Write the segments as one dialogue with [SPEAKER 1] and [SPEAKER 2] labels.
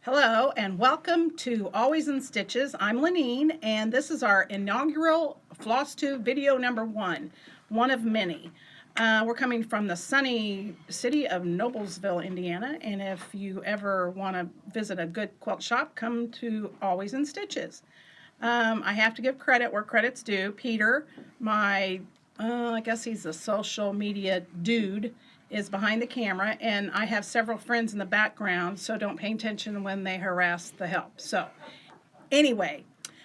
[SPEAKER 1] Hello and welcome to Always in Stitches. I'm Lenine and this is our inaugural Flosstube video number one of many. We're coming from the sunny city of Noblesville, Indiana, and if you ever want to visit a good quilt shop, come to Always in Stitches. I have to give credit where credit's due. Peter, my, I guess he's a social media dude, is behind the camera, and I have several friends in the background, so don't pay attention when they harass the help. So anyway,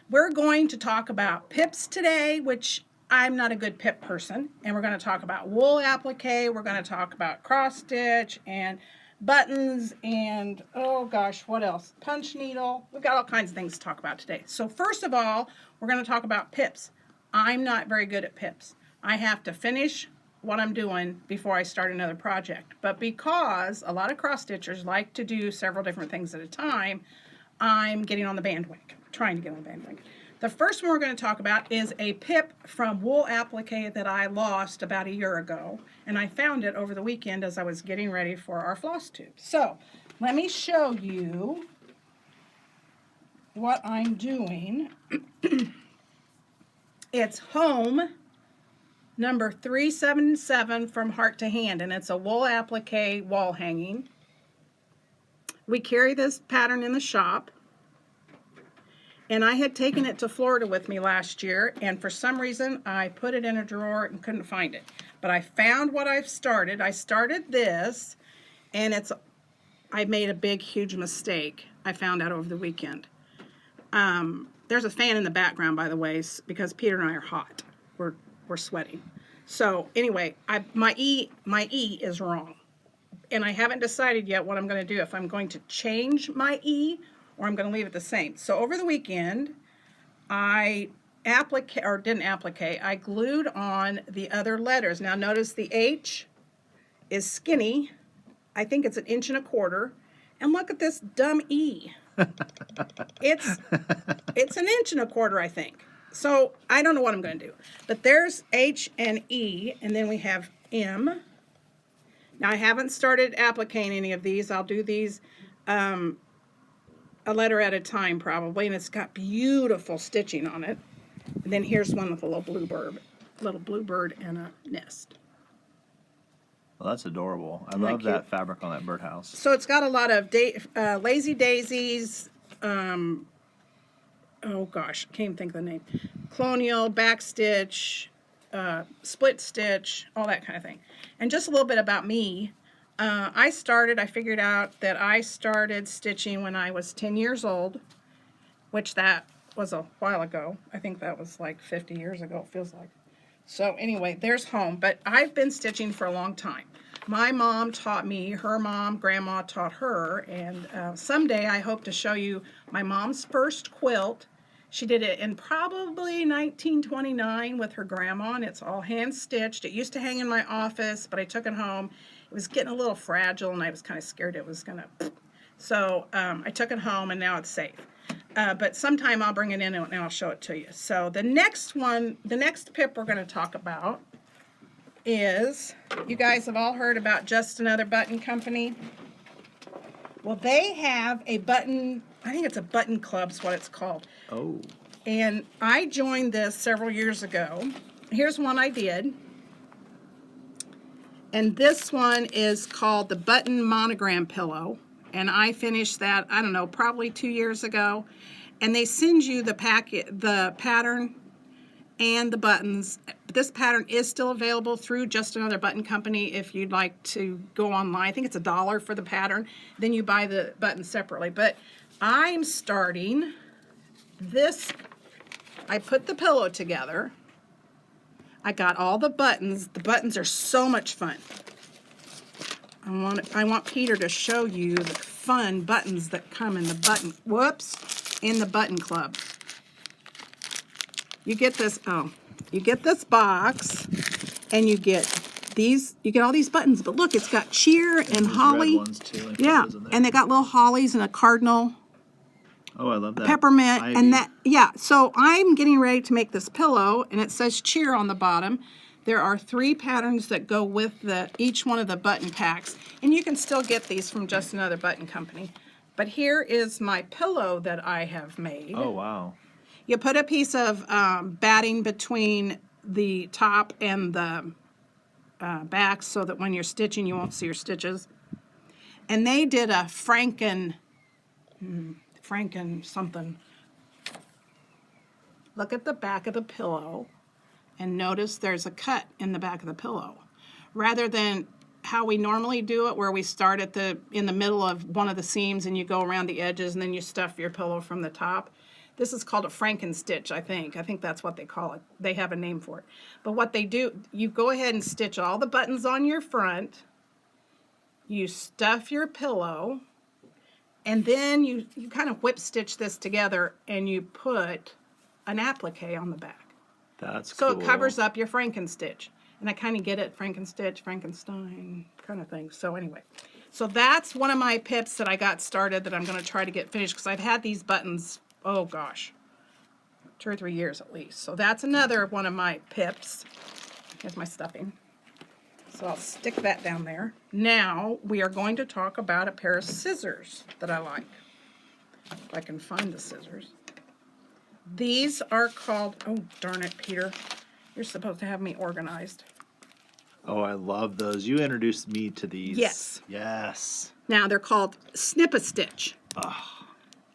[SPEAKER 1] we're going to talk about pips today, which I'm not a good pip person, and we're going to talk about wool applique, we're going to talk about cross stitch and buttons, and oh gosh, what else? Punch needle. We've got all kinds of things to talk about today. So first of all, we're going to talk about pips. I'm not very good at pips. I have to finish what I'm doing before I start another project. But because a lot of cross stitchers like to do several different things at a time, I'm getting on the bandwagon, trying to get on the bandwagon. The first one we're going to talk about is a pip from wool applique that I lost about a year ago, and I found it over the weekend as I was getting ready for our Flosstube. So let me show you what I'm doing. It's home number 377 from Heart to Hand, and it's a wool applique wall hanging. We carry this pattern in the shop, and I had taken it to Florida with me last year, and for some reason I put it in a drawer and couldn't find it. But I found what I've started. I started this, and I made a big, huge mistake. I found out over the weekend. There's a fan in the background, by the way, because Peter and I are hot. We're sweating. So anyway, my E is wrong, and I haven't decided yet what I'm going to do, if I'm going to change my E or I'm going to leave it the same. So over the weekend, I glued on the other letters. Now notice the H is skinny. I think it's 1.25 inches, and look at this dumb E. It's 1.25 inches, I think. So I don't know what I'm going to do. But there's H and E, and then we have M. Now I haven't started appliquing any of these. I'll do these a letter at a time probably, and it's got beautiful stitching on it. And then here's one with a little bluebird and a nest.
[SPEAKER 2] Well, that's adorable. I love that fabric on that birdhouse. So
[SPEAKER 1] it's got a lot of lazy daisies. Oh gosh, I can't even think of the name. Colonial, backstitch, split stitch, all that kind of thing. And just a little bit about me. I figured out that I started stitching when I was 10 years old, which that was a while ago. I think that was like 50 years ago, it feels like. So anyway, there's home, but I've been stitching for a long time. My mom taught me, her mom, grandma taught her, and someday I hope to show you my mom's first quilt. She did it in probably 1929 with her grandma, and it's all hand-stitched. It used to hang in my office, but I took it home. It was getting a little fragile, and I was kind of scared it was going to... So I took it home, and now it's safe. But sometime I'll bring it in, and I'll show it to you. So the next pip we're going to talk about is, you guys have all heard about Just Another Button Company. Well, they have a button... I think it's a button club is what it's called.
[SPEAKER 2] Oh.
[SPEAKER 1] And I joined this several years ago. Here's one I did. And this one is called the Button Monogram Pillow. And I finished that, I don't know, probably 2 years ago. And they send you the pattern and the buttons. This pattern is still available through Just Another Button Company if you'd like to go online. I think it's $1 for the pattern. Then you buy the buttons separately. But I'm starting this. I put the pillow together. I got all the buttons. The buttons are so much fun. I want Peter to show you the fun buttons that come in the button club. You get this, you get this box, and you get all these buttons, but look, it's got cheer and holly.
[SPEAKER 2] Red ones too,
[SPEAKER 1] yeah, and they got little hollies and a cardinal.
[SPEAKER 2] Oh, I love that.
[SPEAKER 1] Peppermint,
[SPEAKER 2] ivy.
[SPEAKER 1] and that, yeah. So I'm getting ready to make this pillow, and it says cheer on the bottom. There are 3 patterns that go with each one of the button packs, and you can still get these from Just Another Button Company. But here is my pillow that I have made.
[SPEAKER 2] Oh, wow.
[SPEAKER 1] You put a piece of batting between the top and the back so that when you're stitching you won't see your stitches. And they did a Franken something. Look at the back of the pillow and notice there's a cut in the back of the pillow. Rather than how we normally do it, where we start at in the middle of one of the seams and you go around the edges and then you stuff your pillow from the top. This is called a Franken-stitch, I think. I think that's what they call it. They have a name for it. But what they do, you go ahead and stitch all the buttons on your front. You stuff your pillow, and then you kind of whip stitch this together and you put an applique on the back.
[SPEAKER 2] That's
[SPEAKER 1] so
[SPEAKER 2] cool.
[SPEAKER 1] It covers up your Franken-stitch. And I kind of get it, Franken-stitch, Frankenstein kind of thing. So anyway, so that's one of my pips that I got started that I'm going to try to get finished because I've had these buttons, oh gosh, 2 or 3 years at least. So that's another one of my pips. Here's my stuffing. So I'll stick that down there. Now we are going to talk about a pair of scissors that I like. If I can find the scissors. These are called, oh darn it, Peter. You're supposed to have me organized.
[SPEAKER 2] Oh, I love those. You introduced me to these.
[SPEAKER 1] Yes.
[SPEAKER 2] Yes.
[SPEAKER 1] Now they're called Snip-A-Stitch.
[SPEAKER 2] Oh.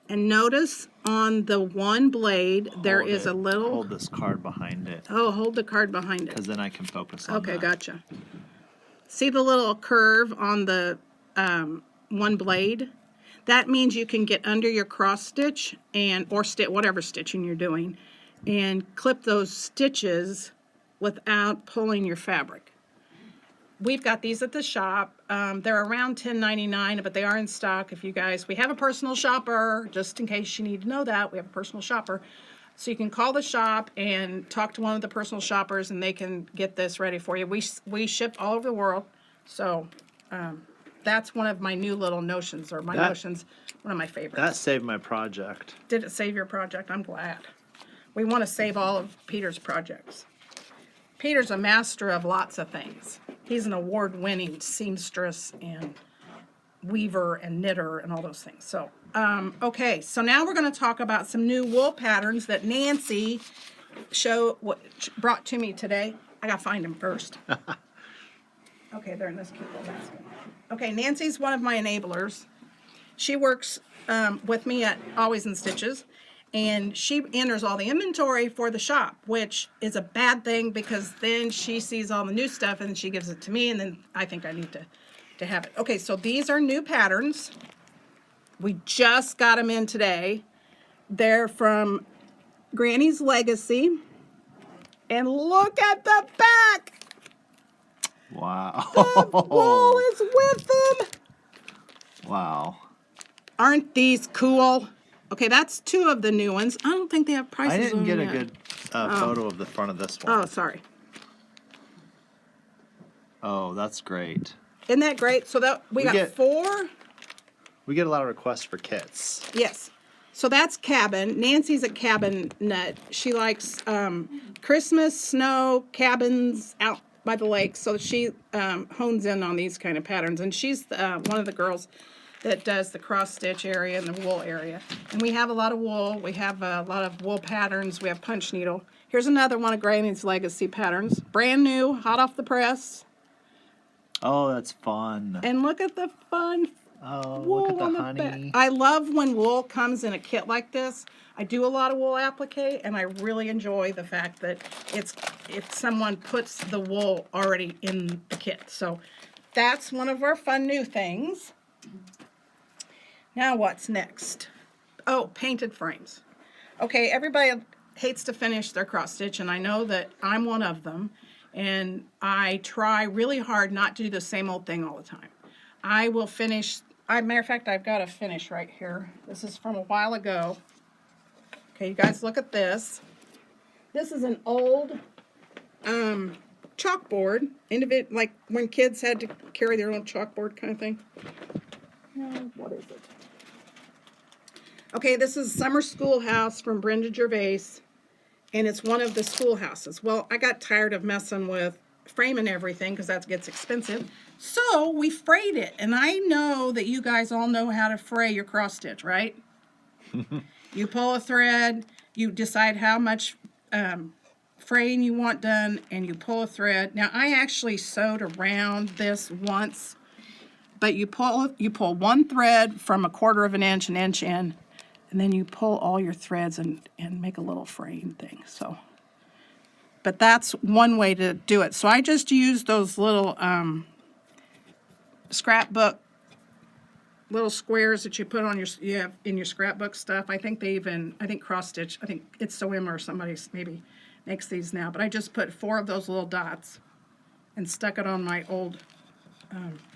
[SPEAKER 1] And notice on the one blade, there is a little...
[SPEAKER 2] Hold this card behind it.
[SPEAKER 1] Oh, hold the card behind it.
[SPEAKER 2] Because then I can focus on
[SPEAKER 1] Okay,
[SPEAKER 2] that.
[SPEAKER 1] gotcha. See the little curve on the one blade? That means you can get under your cross stitch or whatever stitching you're doing and clip those stitches without pulling your fabric. We've got these at the shop. They're around $10.99, but they are in stock. If you guys, we have a personal shopper, just in case you need to know that, we have a personal shopper. So you can call the shop and talk to one of the personal shoppers and they can get this ready for you. We ship all over the world. So that's one of my new little notions, or notions, one of my favorites.
[SPEAKER 2] That saved my project.
[SPEAKER 1] Did it save your project? I'm glad. We want to save all of Peter's projects. Peter's a master of lots of things. He's an award-winning seamstress and weaver and knitter and all those things. So, okay, so now we're going to talk about some new wool patterns that Nancy brought to me today. I got to find them first. Okay, they're in this cute little basket. Okay, Nancy's one of my enablers. She works with me at Always in Stitches. And she enters all the inventory for the shop, which is a bad thing because then she sees all the new stuff and she gives it to me, and then I think I need to have it. Okay, so these are new patterns. We just got them in today. They're from Granny's Legacy. And look at the back!
[SPEAKER 2] Wow.
[SPEAKER 1] The wool is with them!
[SPEAKER 2] Wow.
[SPEAKER 1] Aren't these cool? Okay, that's 2 of the new ones. I don't think they have prices on
[SPEAKER 2] I didn't get a
[SPEAKER 1] yet.
[SPEAKER 2] good photo of the front of this one.
[SPEAKER 1] Oh, sorry.
[SPEAKER 2] Oh, that's great.
[SPEAKER 1] Isn't that great? So that we got 4.
[SPEAKER 2] We get a lot of requests for kits.
[SPEAKER 1] Yes. So that's cabin. Nancy's a cabin nut. She likes Christmas, snow, cabins out by the lake. So she hones in on these kind of patterns. And she's one of the girls that does the cross stitch area and the wool area. And we have a lot of wool. We have a lot of wool patterns. We have punch needle. Here's another one of Granny's Legacy patterns. Brand new, hot off the press.
[SPEAKER 2] Oh, that's fun.
[SPEAKER 1] And look at the fun
[SPEAKER 2] look
[SPEAKER 1] wool
[SPEAKER 2] at the
[SPEAKER 1] on the
[SPEAKER 2] honey.
[SPEAKER 1] back. I love when wool comes in a kit like this. I do a lot of wool applique, and I really enjoy the fact that if someone puts the wool already in the kit. So that's one of our fun new things. Now what's next? Oh, painted frames. Okay, everybody hates to finish their cross stitch, and I know that I'm one of them, and I try really hard not to do the same old thing all the time. I will finish, matter of fact, I've got a finish right here. This is from a while ago. Okay, you guys look at this. This is an old chalkboard, like when kids had to carry their own chalkboard kind of thing. What is it? Okay, this is Summer Schoolhouse from Brenda Gervais, and it's one of the schoolhouses. Well, I got tired of messing with framing everything because that gets expensive. So we frayed it, and I know that you guys all know how to fray your cross stitch, right? You pull a thread, you decide how much fraying you want done, and you pull a thread. Now I actually sewed around this once, but you pull one thread from 1/4 of an inch in, and then you pull all your threads and make a little fraying thing. So, but that's one way to do it. So I just use those little scrapbook little squares that you put on in your scrapbook stuff. I think cross stitch, I think it's Sayin or somebody maybe makes these now, but I just put 4 of those little dots and stuck it on my old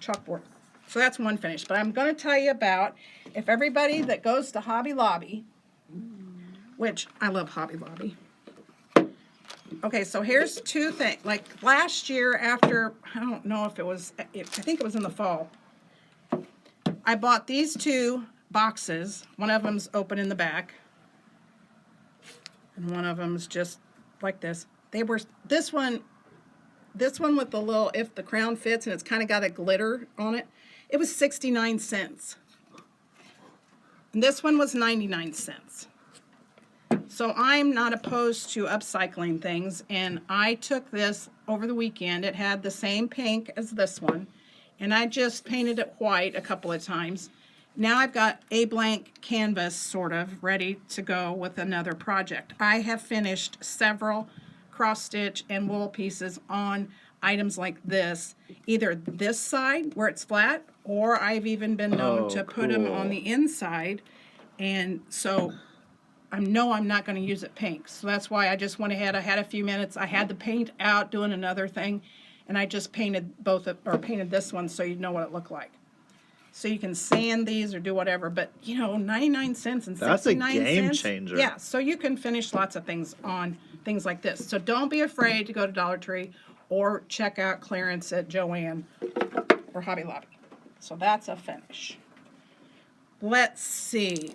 [SPEAKER 1] chalkboard. So that's one finish. But I'm going to tell you about, if everybody that goes to Hobby Lobby, which I love Hobby Lobby. Okay, so here's 2 things. Like last year after, I don't know if it was, I think it was in the fall, I bought these 2 boxes. One of them's open in the back, and one of them's just like this. They were, this one with the little, if the crown fits, and it's kind of got a glitter on it, it was 69 cents. And this one was 99 cents. So I'm not opposed to upcycling things, and I took this over the weekend. It had the same pink as this one, and I just painted it white a couple of times. Now I've got a blank canvas sort of ready to go with another project. I have finished several cross stitch and wool pieces on items like this, either this side where it's flat, or I've even been known to put them on the inside. And so I know I'm not going to use it pink, so that's why I just went ahead. I had a few minutes. I had the paint out doing another thing, and I just painted painted this one so you'd know what it looked like. So you can sand these or do whatever, but 99 cents and 69 cents.
[SPEAKER 2] That's a game changer.
[SPEAKER 1] Yeah, so you can finish lots of things on things like this. So don't be afraid to go to Dollar Tree or check out clearance at Joann or Hobby Lobby. So that's a finish. Let's see.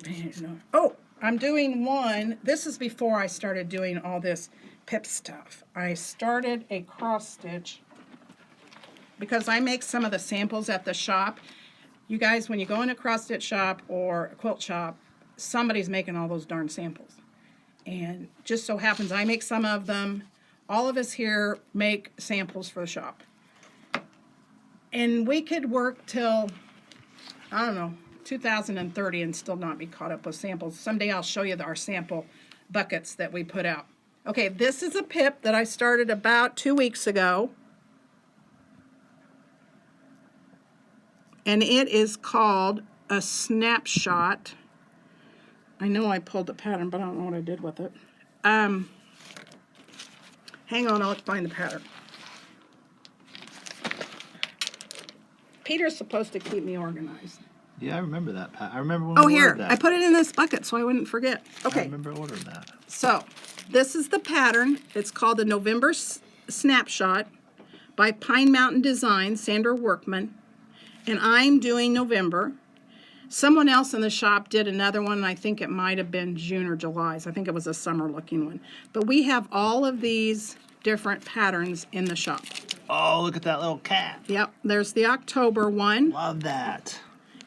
[SPEAKER 1] Oh, I'm doing one. This is before I started doing all this pip stuff. I started a cross stitch because I make some of the samples at the shop. You guys, when you go in a cross stitch shop or a quilt shop, somebody's making all those darn samples. And just so happens I make some of them. All of us here make samples for the shop. And we could work till, I don't know, 2030 and still not be caught up with samples. Someday I'll show you our sample buckets that we put out. Okay, this is a pip that I started about 2 weeks ago. And it is called a Snapshot. I know I pulled the pattern, but I don't know what I did with it. Hang on, I'll find the pattern. Peter's supposed to keep me organized.
[SPEAKER 2] Yeah, I remember that. I remember when
[SPEAKER 1] Oh,
[SPEAKER 2] we
[SPEAKER 1] here.
[SPEAKER 2] ordered that.
[SPEAKER 1] I put it in this bucket so I wouldn't forget. Okay.
[SPEAKER 2] I remember ordering that.
[SPEAKER 1] So, this is the pattern. It's called the November Snapshot by Mountain Designs, Sandra Workman. And I'm doing November. Someone else in the shop did another one, and I think it might have been June or July's. I think it was a summer-looking one. But we have all of these different patterns in the shop.
[SPEAKER 2] Oh, look at that little cat.
[SPEAKER 1] Yep, there's the October one.
[SPEAKER 2] Love that.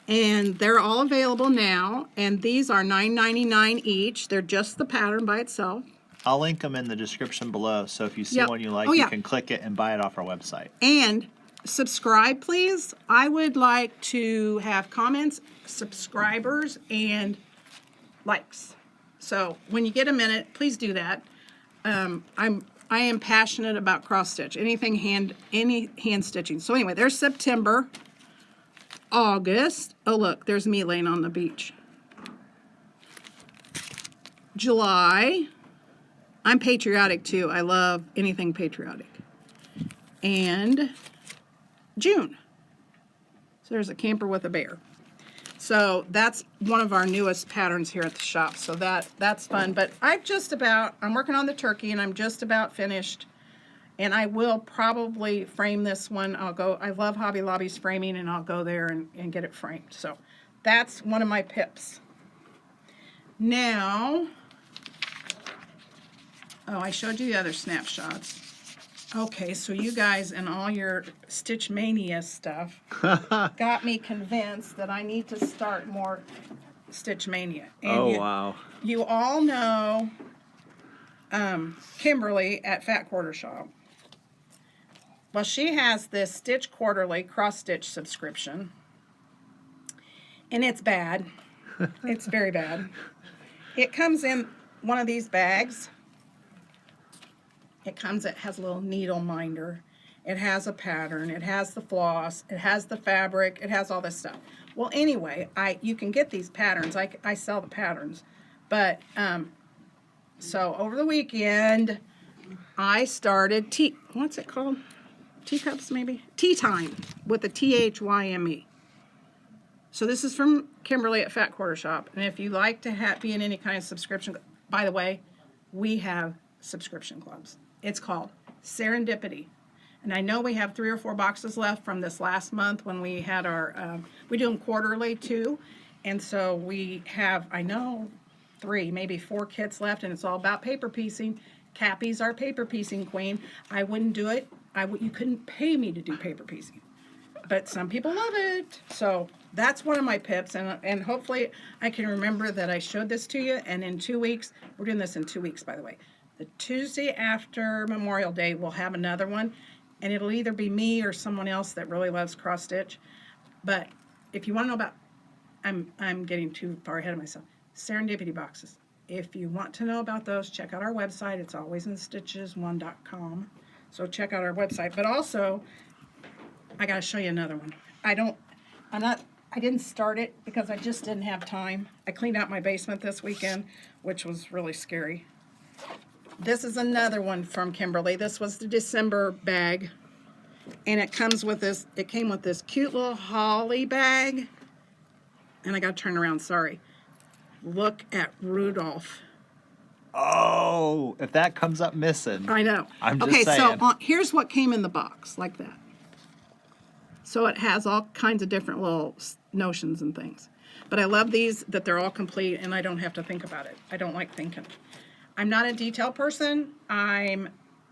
[SPEAKER 1] And they're all available now, and these are $9.99 each. They're just the pattern by itself.
[SPEAKER 2] I'll link them in the description below, so if you see
[SPEAKER 1] Yep.
[SPEAKER 2] one you like,
[SPEAKER 1] Oh, yeah.
[SPEAKER 2] you can click it and buy it off our website.
[SPEAKER 1] And subscribe, please. I would like to have comments, subscribers, and likes. So when you get a minute, please do that. I am passionate about cross stitch, any hand stitching. So anyway, there's September, August. Oh look, there's me laying on the beach. July. I'm patriotic too. I love anything patriotic. And June. So there's a camper with a bear. So that's one of our newest patterns here at the shop. So that's fun. But I'm working on the turkey and I'm just about finished. And I will probably frame this one. I love Hobby Lobby's framing, and I'll go there and get it framed. So that's one of my pips. Now, I showed you the other snapshots. Okay, so you guys and all your Stitch Mania stuff got me convinced that I need to start more Stitch Mania. And
[SPEAKER 2] Oh, wow.
[SPEAKER 1] You all know Kimberly at Fat Quarter Shop. Well, she has this Stitch Quarterly cross-stitch subscription, and it's bad. It's very bad. It comes in one of these bags. It has a little needle minder. It has a pattern. It has the floss. It has the fabric. It has all this stuff. Well, anyway, you can get these patterns. I sell the patterns. But, so over the weekend, I started what's it called? Teacups, maybe? Tea Time with a THYME. So this is from Kimberly at Fat Quarter Shop. And if you like to be in any kind of subscription, by the way, we have subscription clubs. It's called Serendipity. And I know we have 3 or 4 boxes left from this last month when we had our, we do them quarterly too. And so we have, I know, 3, maybe 4 kits left, and it's all about paper piecing. Cappy's our paper piecing queen. I wouldn't do it. You couldn't pay me to do paper piecing. But some people love it. So that's one of my pips, and hopefully I can remember that I showed this to you, and in 2 weeks, we're doing this in 2 weeks, by the way. The Tuesday after Memorial Day, we'll have another one, and it'll either be me or someone else that really loves cross stitch. But if you want to know about, I'm getting too far ahead of myself. Serendipity boxes. If you want to know about those, check out our website. It's alwaysinstitches1.com. So check out our website. But also, I got to show you another one. I didn't start it because I just didn't have time. I cleaned out my basement this weekend, which was really scary. This is another one from Kimberly. This was the December bag. And it came with this cute little holly bag. And I got to turn around, sorry. Look at Rudolph.
[SPEAKER 2] Oh, if that comes up missing.
[SPEAKER 1] I know.
[SPEAKER 2] I'm just saying.
[SPEAKER 1] So here's what came in the box, like that. So it has all kinds of different little notions and things. But I love these, that they're all complete, and I don't have to think about it. I don't like thinking. I'm not a detail person.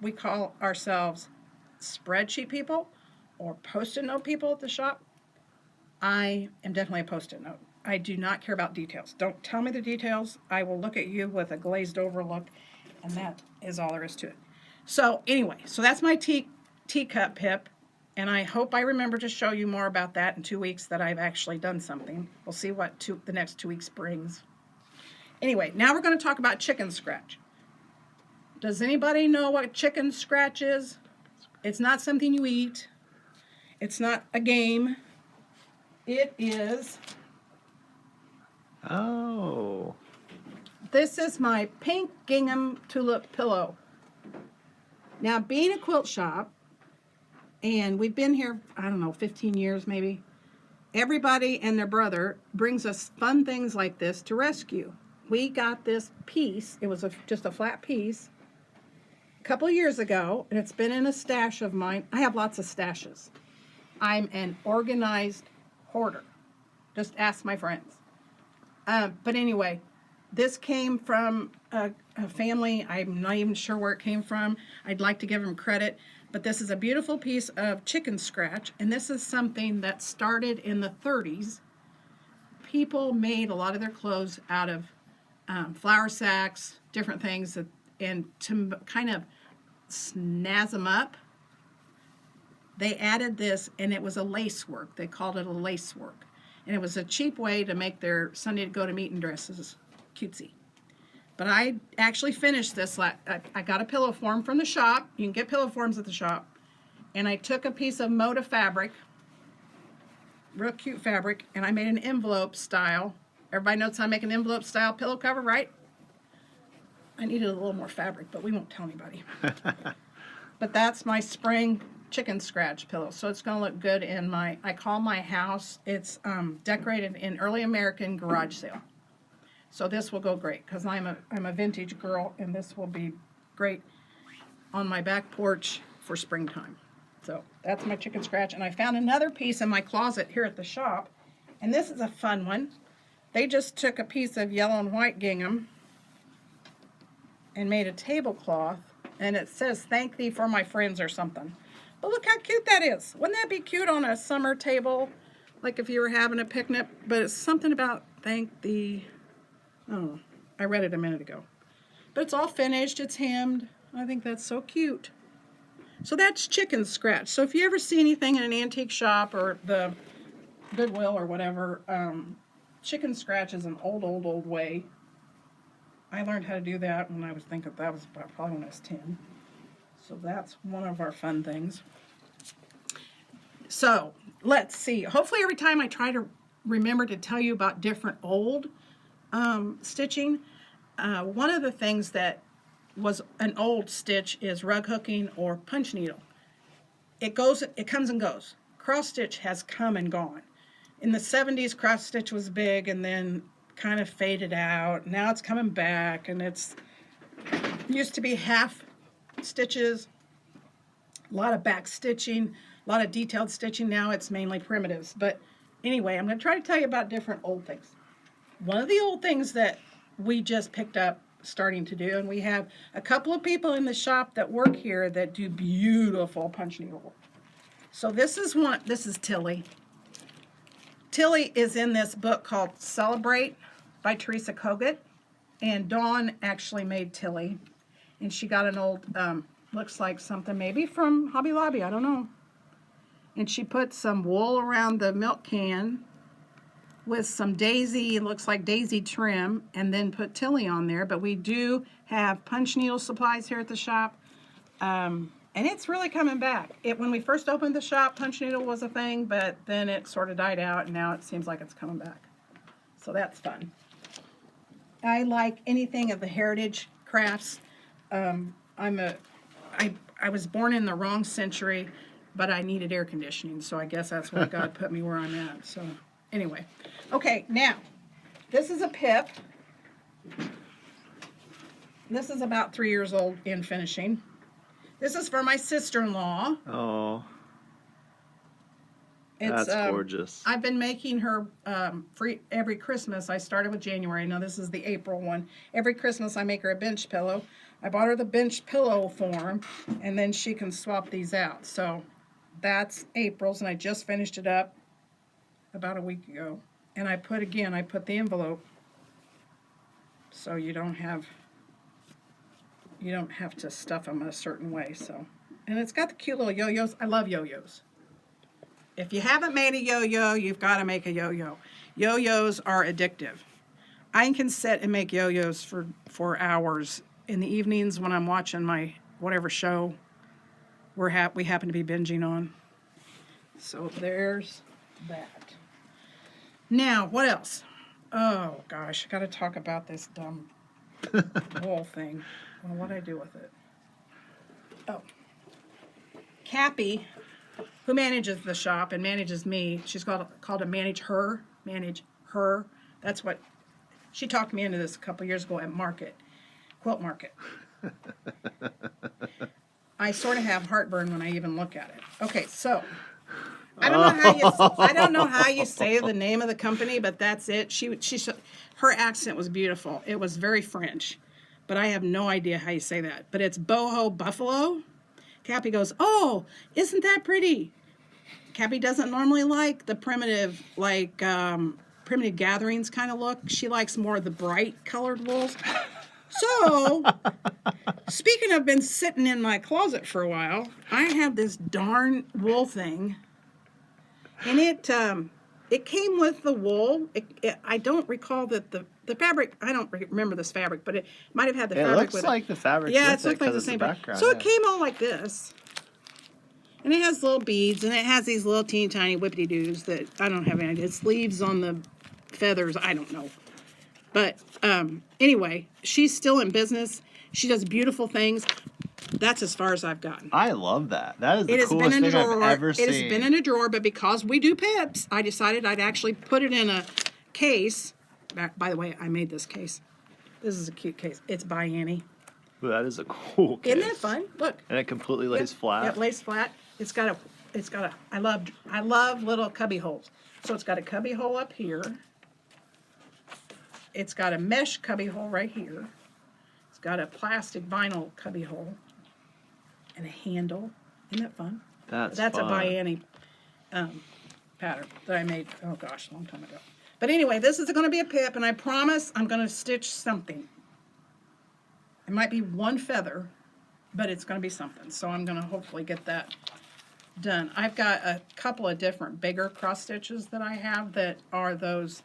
[SPEAKER 1] We call ourselves spreadsheet people or Post-it note people at the shop. I am definitely a Post-it note. I do not care about details. Don't tell me the details. I will look at you with a glazed over look, and that is all there is to it. So anyway, so that's my teacup pip, and I hope I remember to show you more about that in 2 weeks, that I've actually done something. We'll see what the next 2 weeks brings. Anyway, now we're going to talk about chicken scratch. Does anybody know what chicken scratch is? It's not something you eat. It's not a game. It is...
[SPEAKER 2] Oh.
[SPEAKER 1] This is my pink gingham tulip pillow. Now, being a quilt shop, and we've been here, I don't know, 15 years maybe, everybody and their brother brings us fun things like this to rescue. We got this piece, it was just a flat piece, a couple of years ago, and it's been in a stash of mine. I have lots of stashes. I'm an organized hoarder. Just ask my friends. But anyway, this came from a family. I'm not even sure where it came from. I'd like to give them credit. But this is a beautiful piece of chicken scratch. And this is something that started in the 30s. People made a lot of their clothes out of flour sacks, different things. And to kind of snazz them up, they added this, and it was a lace work. They called it a lace work. And it was a cheap way to make their Sunday to go to meeting dresses cutesy. But I actually finished this. I got a pillow form from the shop. You can get pillow forms at the shop. And I took a piece of Moda fabric, real cute fabric, and I made an envelope style. Everybody knows how to make an envelope style pillow cover, right? I needed a little more fabric, but we won't tell anybody. But that's my spring chicken scratch pillow. So it's going to look good in I call my house, it's decorated in early American garage sale. So this will go great because I'm a vintage girl, and this will be great on my back porch for springtime. So that's my chicken scratch. And I found another piece in my closet here at the shop, and this is a fun one. They just took a piece of yellow and white gingham and made a tablecloth And it says, thank thee for my friends or something. But look how cute that is. Wouldn't that be cute on a summer table? Like if you were having a picnic, but it's something about thank thee. Oh, I read it a minute ago. But it's all finished, it's hemmed. I think that's so cute. So that's chicken scratch. So if you ever see anything in an antique shop or the Goodwill or whatever, chicken scratch is an old way. I learned how to do that when I was thinking that was probably when I was 10. So that's one of our fun things. So let's see. Hopefully every time I try to remember to tell you about different old stitching, one of the things that was an old stitch is rug hooking or punch needle. It comes and goes. Cross stitch has come and gone. In the 70s, cross stitch was big and then kind of faded out. Now it's coming back, and it's used to be half stitches, a lot of back stitching, a lot of detailed stitching. Now it's mainly primitives. But anyway, I'm going to try to tell you about different old things. One of the old things that we just picked up starting to do, and we have a couple of people in the shop that work here that do beautiful punch needle work. So this is Tilly. Tilly is in this book called Celebrate by Teresa Kogut, and Dawn actually made Tilly, and she got an old, looks like something maybe from Hobby Lobby, I don't know. And she put some wool around the milk can with some daisy, looks like daisy trim, and then put Tilly on there. But we do have punch needle supplies here at the shop. And it's really coming back. When we first opened the shop, punch needle was a thing, but then it sort of died out, and now it seems like it's coming back. So that's fun. I like anything of the heritage crafts. I was born in the wrong century, but I needed air conditioning, so I guess that's why God put me where I'm at. So anyway. Okay, now, this is a pip. This is about 3 years old in finishing. This is for my sister-in-law.
[SPEAKER 2] Oh, that's gorgeous.
[SPEAKER 1] I've been making her for every Christmas. I started with January. Now this is the April one. Every Christmas I make her a bench pillow. I bought her the bench pillow form, and then she can swap these out. So that's April's, and I just finished it up about a week ago. And I put the envelope so you don't have to stuff them a certain way. So, and it's got the cute little yo-yos. I love yo-yos. If you haven't made a yo-yo, you've got to make a yo-yo. Yo-yos are addictive. I can sit and make yo-yos for hours in the evenings when I'm watching my whatever show we happen to be binging on. So there's that. Now, what else? Oh, gosh, I got to talk about this dumb wool thing. Well, what'd I do with it? Oh. Cappy, who manages the shop and manages me, she's called to manage her. That's what, she talked me into this a couple years ago at Quilt Market. I sort of have heartburn when I even look at it. Okay, so I don't know how you say the name of the company, but that's it. Her accent was beautiful. It was very French, but I have no idea how you say that. But it's Boho Buffalo. Cappy goes, "Oh, isn't that pretty?" Cappy doesn't normally like the primitive gatherings kind of look. She likes more of the bright colored wools. So, speaking of been sitting in my closet for a while, I have this darn wool thing. And it came with the wool. I don't recall that the fabric, I don't remember this fabric, but it might have had the fabric with it.
[SPEAKER 2] It looks like the fabric
[SPEAKER 1] yeah,
[SPEAKER 2] with
[SPEAKER 1] it looks like the same
[SPEAKER 2] background.
[SPEAKER 1] So it came all like this. And it has little beads, and it has these little teeny tiny whippity-doos that I don't have any idea. It's leaves on the feathers, I don't know. But anyway, she's still in business. She does beautiful things. That's as far as I've gotten.
[SPEAKER 2] I love that. That is the coolest thing I've ever seen.
[SPEAKER 1] It has been in a drawer, but because we do pips, I decided I'd actually put it in a case. By the way, I made this case. This is a cute case. It's by Annie.
[SPEAKER 2] Ooh, that is a cool case.
[SPEAKER 1] Isn't that fun? Look.
[SPEAKER 2] And it completely lays flat.
[SPEAKER 1] It lays flat. It's got a. I love little cubby holes. So it's got a cubby hole up here. It's got a mesh cubby hole right here. It's got a plastic vinyl cubby hole. and a handle. Isn't that fun?
[SPEAKER 2] That's
[SPEAKER 1] a
[SPEAKER 2] fun.
[SPEAKER 1] by Annie pattern that I made, oh gosh, a long time ago. But anyway, this is going to be a pip, and I promise I'm going to stitch something. It might be one feather, but it's going to be something. So I'm going to hopefully get that done. I've got a couple of different bigger cross stitches that I have that are those,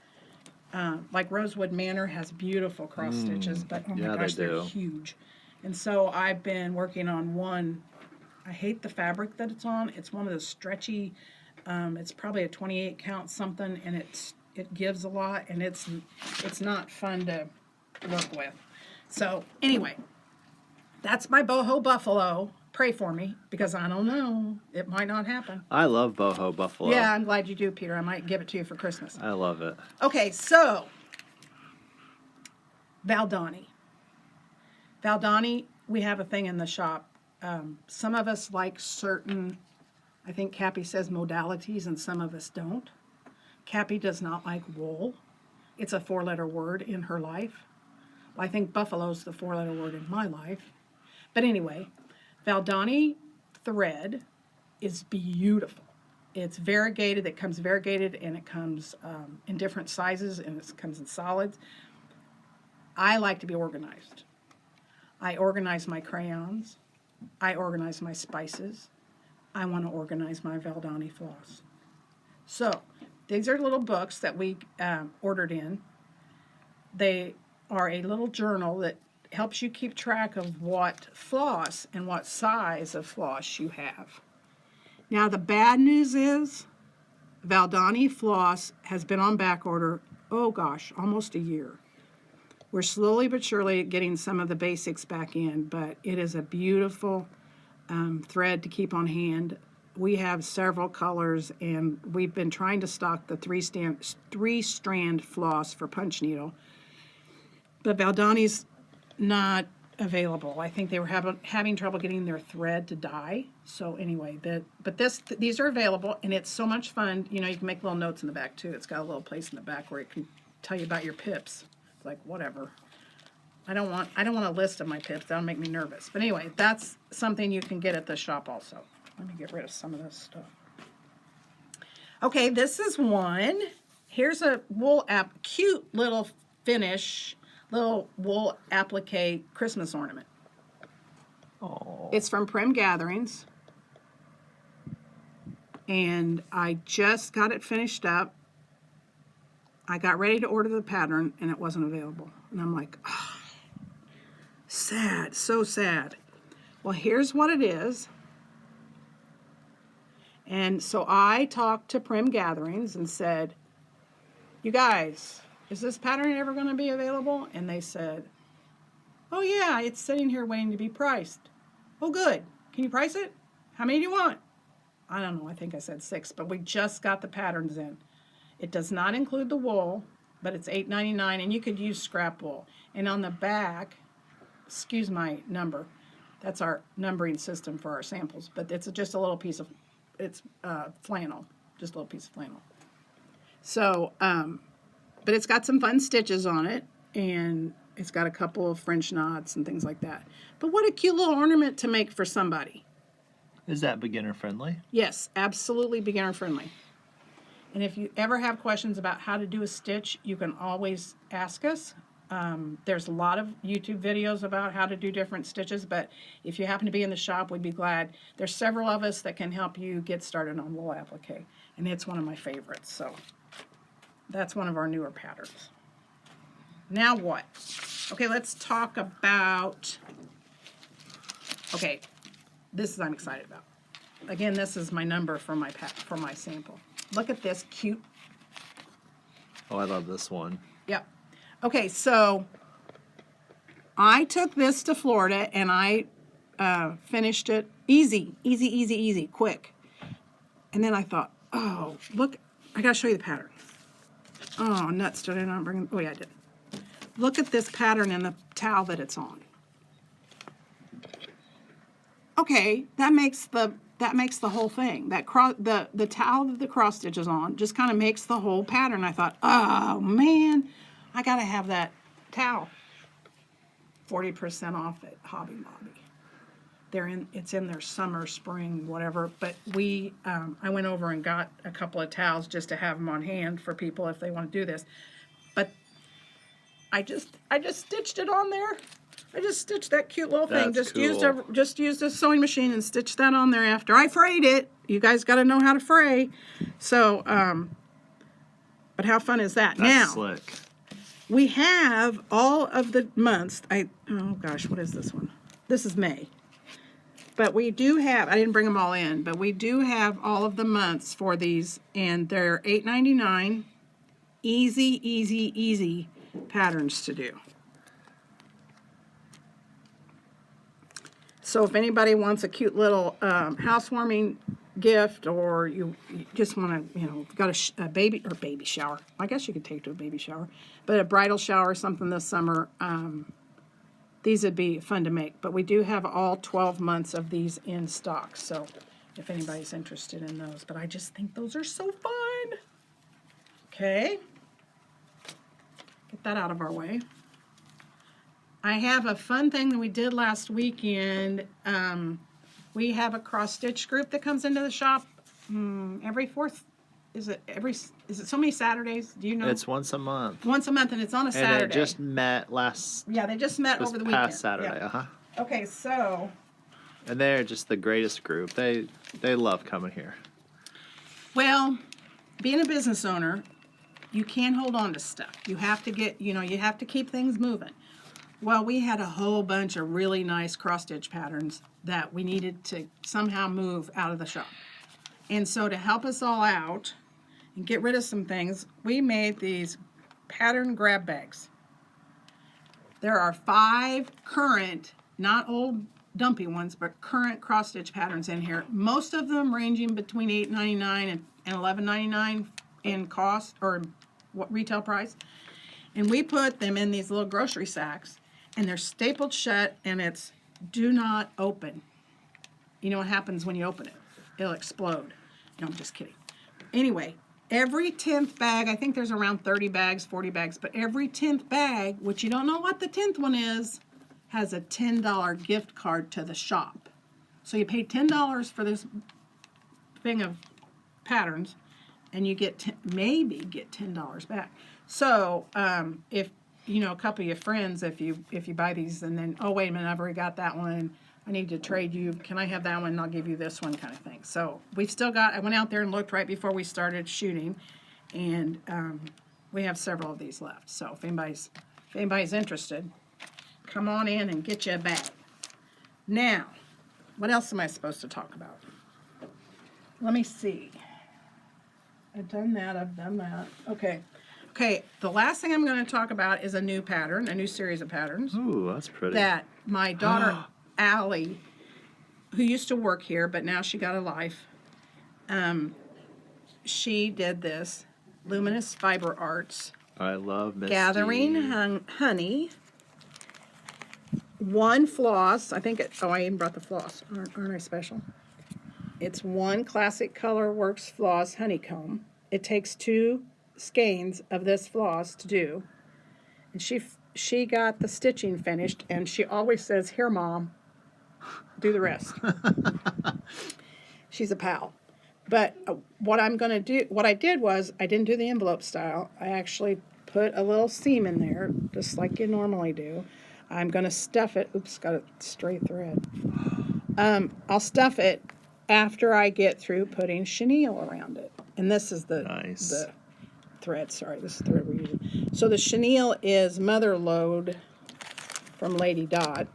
[SPEAKER 1] like Rosewood Manor has beautiful cross stitches, but oh my
[SPEAKER 2] yeah,
[SPEAKER 1] gosh,
[SPEAKER 2] they
[SPEAKER 1] they're
[SPEAKER 2] do.
[SPEAKER 1] huge. And so I've been working on one. I hate the fabric that it's on. It's one of the stretchy, it's probably a 28 count something, and it gives a lot, and it's not fun to work with. So anyway, that's my boho buffalo. Pray for me, because I don't know. It might not happen.
[SPEAKER 2] I love boho buffalo.
[SPEAKER 1] Yeah, I'm glad you do, Peter. I might give it to you for Christmas.
[SPEAKER 2] I love it.
[SPEAKER 1] Okay, so Valdani. Valdani, we have a thing in the shop. Some of us like certain, I think Cappy says modalities, and some of us don't. Cappy does not like wool. It's a 4-letter word in her life. I think buffalo's the 4-letter word in my life. But anyway, Valdani thread is beautiful. It's variegated. It comes variegated, and it comes in different sizes, and it comes in solids. I like to be organized. I organize my crayons. I organize my spices. I want to organize my Valdani floss. So these are little books that we ordered in. They are a little journal that helps you keep track of what floss and what size of floss you have. Now the bad news is Valdani floss has been on back order, oh gosh, almost a year. We're slowly but surely getting some of the basics back in, but it is a beautiful thread to keep on hand. We have several colors, and we've been trying to stock the three-strand floss for punch needle, but Valdani's not available. I think they were having trouble getting their thread to dye. So anyway, these are available, and it's so much fun. You know, you can make little notes in the back too. It's got a little place in the back where it can tell you about your pips. Like whatever. I don't want a list of my pips. That'll make me nervous. But anyway, that's something you can get at the shop also. Let me get rid of some of this stuff. Okay, this is one. Here's a wool cute little finish, little wool applique Christmas ornament.
[SPEAKER 2] Oh.
[SPEAKER 1] It's from Prim Gatherings, and I just got it finished up. I got ready to order the pattern, and it wasn't available. And I'm like, oh, sad, so sad. Well, here's what it is. And so I talked to Prim Gatherings and said, you guys, is this pattern ever going to be available? And they said, oh yeah, it's sitting here waiting to be priced. Oh good, can you price it? How many do you want? I don't know, I think I said 6, but we just got the patterns in. It does not include the wool, but it's $8.99, and you could use scrap wool. And on the back, excuse my number, that's our numbering system for our samples, but it's just a little piece of, it's flannel, just a little piece of flannel. So, but it's got some fun stitches on it, and it's got a couple of French knots and things like that. But what a cute little ornament to make for somebody.
[SPEAKER 2] Is that beginner friendly?
[SPEAKER 1] Yes, absolutely beginner friendly. And if you ever have questions about how to do a stitch, you can always ask us. There's a lot of YouTube videos about how to do different stitches, but if you happen to be in the shop, we'd be glad. There's several of us that can help you get started on wool applique, and it's one of my favorites. So that's one of our newer patterns. Now what? Okay, let's talk about, okay, this is I'm excited about. Again, this is my number for my sample. Look at this cute.
[SPEAKER 2] Oh, I love this one.
[SPEAKER 1] Yep. Okay, so I took this to Florida, and I finished it easy, quick. And then I thought, oh, look, I gotta show you the pattern. Oh, nuts, did I not bring, oh yeah, I did. Look at this pattern and the towel that it's on. Okay, that makes the whole thing. That the towel that the cross stitch is on just kind of makes the whole pattern. I thought, oh man, I gotta have that towel. 40% off at Hobby Lobby. it's in their summer, spring, whatever. But I went over and got a couple of towels just to have them on hand for people if they want to do this. But I just stitched it on there. I just stitched that cute little thing.
[SPEAKER 2] That's
[SPEAKER 1] Just used a sewing machine and stitched that on there after I frayed it. You guys got to know how to fray. So, but how fun is that?
[SPEAKER 2] That's
[SPEAKER 1] now,
[SPEAKER 2] slick.
[SPEAKER 1] we have all of the months. Oh gosh, what is this one? This is May. But we do have, I didn't bring them all in, but we do have all of the months for these, and they're $8.99. Easy, easy, easy patterns to do. So if anybody wants a cute little housewarming gift, or you just want to, got a baby shower. I guess you could take it to a baby shower, but a bridal shower or something this summer, these would be fun to make. But we do have all 12 months of these in stock, so if anybody's interested in those. But I just think those are so fun. Okay. Get that out of our way. I have a fun thing that we did last weekend. We have a cross stitch group that comes into the shop every fourth. Is it so many Saturdays? Do you know?
[SPEAKER 2] It's once a month.
[SPEAKER 1] Once a month, and it's on a Saturday.
[SPEAKER 2] And it just met last.
[SPEAKER 1] Yeah, they just met over the weekend.
[SPEAKER 2] Past Saturday.
[SPEAKER 1] Yeah. Okay, so.
[SPEAKER 2] And they're just the greatest group. They love coming here.
[SPEAKER 1] Well, being a business owner, you can't hold on to stuff. You have to get, you have to keep things moving. Well, we had a whole bunch of really nice cross-stitch patterns that we needed to somehow move out of the shop. And so to help us all out and get rid of some things, we made these pattern grab bags. There are 5 current, not old dumpy ones, but current cross-stitch patterns in here. Most of them ranging between $8.99 and $11.99 in cost, or what retail price. And we put them in these little grocery sacks, and they're stapled shut, and it's do not open. You know what happens when you open it? It'll explode. No, I'm just kidding. Anyway, every 10th bag, I think there's around 30 bags, 40 bags, but every 10th bag, which you don't know what the 10th one is, has a $10 gift card to the shop. So you pay $10 for this thing of patterns, and you get maybe get $10 back. So if a couple of your friends, if you buy these and then, oh wait a minute, I've already got that one, I need to trade you, can I have that one and I'll give you this one, kind of thing. So we've still got, I went out there and looked right before we started shooting, and we have several of these left. So if anybody's interested, come on in and get you a bag. Now, what else am I supposed to talk about? Let me see. I've done that. Okay, the last thing I'm going to talk about is a new pattern, a new series of patterns.
[SPEAKER 2] Ooh, that's pretty.
[SPEAKER 1] That my daughter, Allie, who used to work here, but now she got a life, she did this, Luminous Fiber Arts.
[SPEAKER 2] I love Misty.
[SPEAKER 1] Gathering Honey. One floss, I even brought the floss, aren't I special? It's one classic Colorworks floss honeycomb. It takes 2 skeins of this floss to do, and she got the stitching finished, and she always says, "Here, Mom, do the rest." She's a pal. But what I did was, I didn't do the envelope style. I actually put a little seam in there, just like you normally do. I'm going to stuff it. Oops, got a stray thread. I'll stuff it after I get through putting chenille around it. And this is the thread. Sorry, this is the thread we're using. So the chenille is Motherlode from Lady Dot.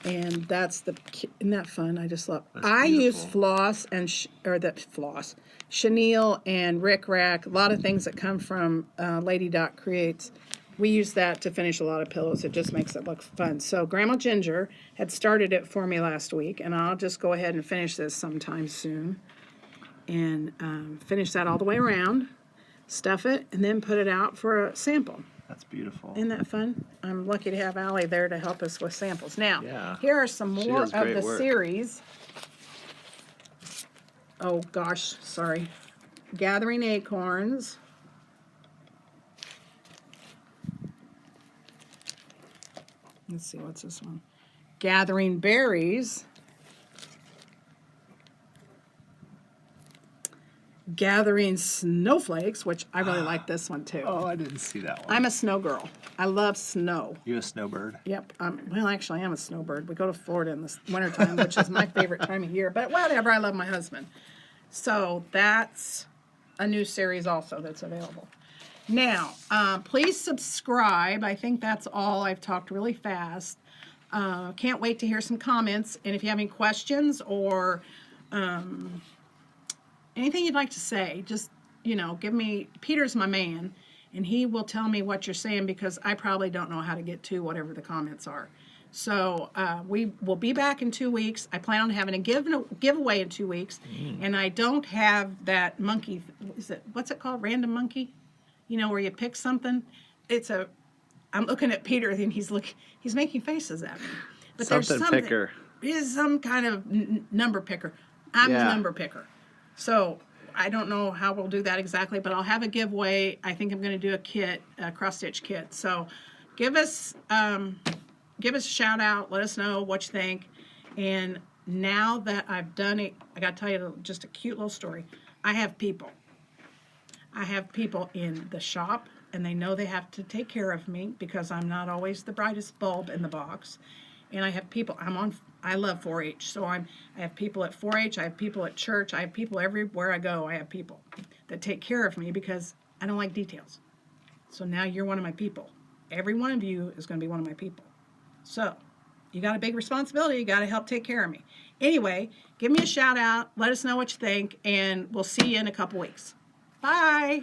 [SPEAKER 1] And that's isn't that fun? I just love. I use floss and chenille and Rick Rack. A lot of things that come from Lady Dot Creates. We use that to finish a lot of pillows. It just makes it look fun. So Grandma Ginger had started it for me last week, and I'll just go ahead and finish this sometime soon. And finish that all the way around, stuff it, and then put it out for a sample.
[SPEAKER 2] That's beautiful.
[SPEAKER 1] Isn't that fun? I'm lucky to have Allie there to help us with samples. Now, here are some more of the series. Oh gosh, sorry. Gathering Acorns. Let's see, what's this one? Gathering Berries. Gathering Snowflakes, which I really like this one too.
[SPEAKER 2] Oh, I didn't see that one.
[SPEAKER 1] I'm a snow girl. I love snow.
[SPEAKER 2] You a snowbird?
[SPEAKER 1] Yep. Well, actually, I am a snowbird. We go to Florida in the wintertime, which is my favorite time of year. But whatever, I love my husband. So that's a new series also that's available. Now, please subscribe. I think that's all. I've talked really fast. Can't wait to hear some comments. And if you have any questions or anything you'd like to say, just, give me, Peter's my man, and he will tell me what you're saying because I probably don't know how to get to whatever the comments are. So we will be back in 2 weeks. I plan on having a giveaway in 2 weeks, and I don't have that monkey, what's it called, random monkey? Where you pick something. I'm looking at Peter and he's making faces at me. But
[SPEAKER 2] something picker.
[SPEAKER 1] Is some kind of number picker. I'm the number picker. So I don't know how we'll do that exactly, but I'll have a giveaway. I think I'm going to do a cross-stitch kit. So give us a shout out. Let us know what you think. And now that I've done it, I got to tell you just a cute little story. I have people in the shop, and they know they have to take care of me because I'm not always the brightest bulb in the box. And I have people, I love 4-H, so I have people at 4-H, I have people at church, I have people everywhere I go. I have people that take care of me because I don't like details. So now you're one of my people. Every one of you is going to be one of my people. So you got a big responsibility. You got to help take care of me. Anyway, give me a shout out. Let us know what you think, and we'll see you in a couple weeks. Bye.